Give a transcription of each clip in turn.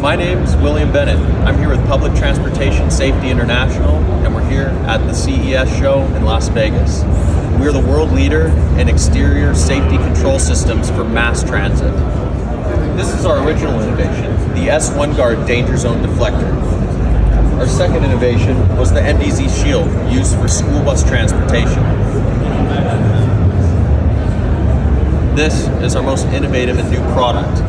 My name is William Bennett. I'm here with Public Transportation Safety International, and we're here at the CES show in Las Vegas. We're the world leader in exterior safety control systems for mass transit. This is our original innovation, the S1 Guard Danger Zone Deflector. Our second innovation was the MDZ Shield, used for school bus transportation. This is our most innovative and new product.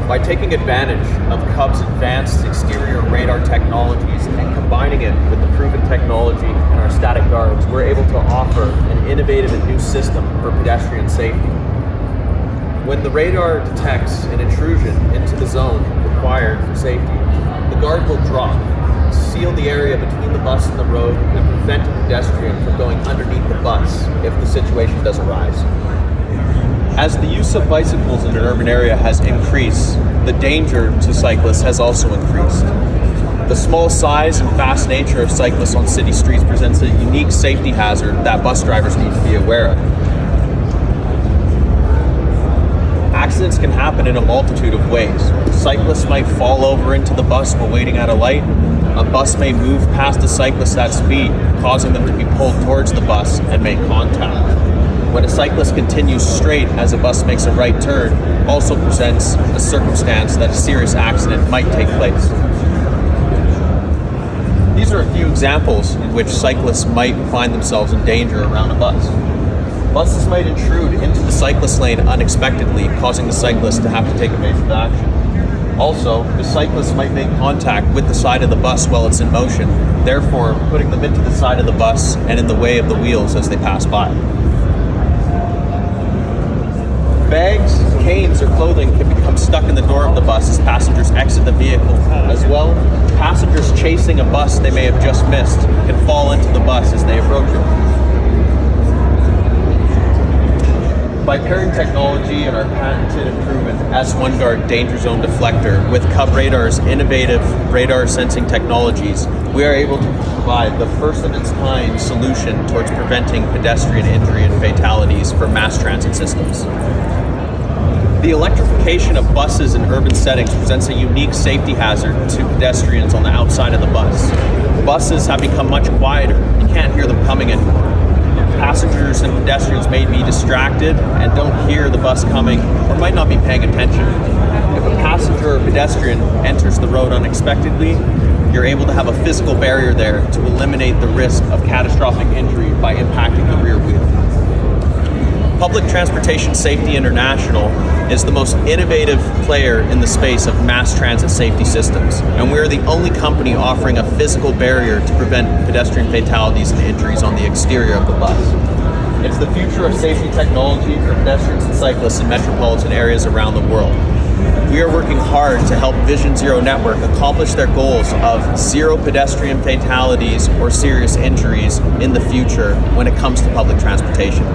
By taking advantage of Cub's advanced exterior radar technologies and combining it with the proven technology in our static guards, we're able to offer an innovative and new system for pedestrian safety. When the radar detects an intrusion into the zone required for safety, the guard will drop, seal the area between the bus and the road, and prevent a pedestrian from going underneath the bus if the situation does arise. As the use of bicycles in an urban area has increased, the danger to cyclists has also increased. The small size and fast nature of cyclists on city streets presents a unique safety hazard that bus drivers need to be aware of. Accidents can happen in a multitude of ways. Cyclists might fall over into the bus while waiting at a light. A bus may move past a cyclist at speed, causing them to be pulled towards the bus and make contact. When a cyclist continues straight as a bus makes a right turn, also presents a circumstance that a serious accident might take place. These are a few examples in which cyclists might find themselves in danger around a bus. Buses might intrude into the cyclist lane unexpectedly, causing the cyclist to have to take evasive action. Also, the cyclist might make contact with the side of the bus while it's in motion, therefore putting them into the side of the bus and in the way of the wheels as they pass by. Bags, canes, or clothing can become stuck in the door of the bus as passengers exit the vehicle. As well, passengers chasing a bus they may have just missed can fall into the bus as they approach it. By pairing technology and our patented and proven S1 Guard Danger Zone Deflector with Cub Radar's innovative radar sensing technologies, we are able to provide the first of its kind solution towards preventing pedestrian injury and fatalities for mass transit systems. The electrification of buses in urban settings presents a unique safety hazard to pedestrians on the outside of the bus. Buses have become much quieter. You can't hear them coming anymore. Passengers and pedestrians may be distracted and don't hear the bus coming or might not be paying attention. If a passenger or pedestrian enters the road unexpectedly, you're able to have a physical barrier there to eliminate the risk of catastrophic injury by impacting the rear wheel. Public Transportation Safety International is the most innovative player in the space of mass transit safety systems, and we are the only company offering a physical barrier to prevent pedestrian fatalities and injuries on the exterior of the bus. It's the future of safety technology for pedestrians and cyclists in metropolitan areas around the world. We are working hard to help Vision Zero Network accomplish their goals of zero pedestrian fatalities or serious injuries in the future when it comes to public transportation.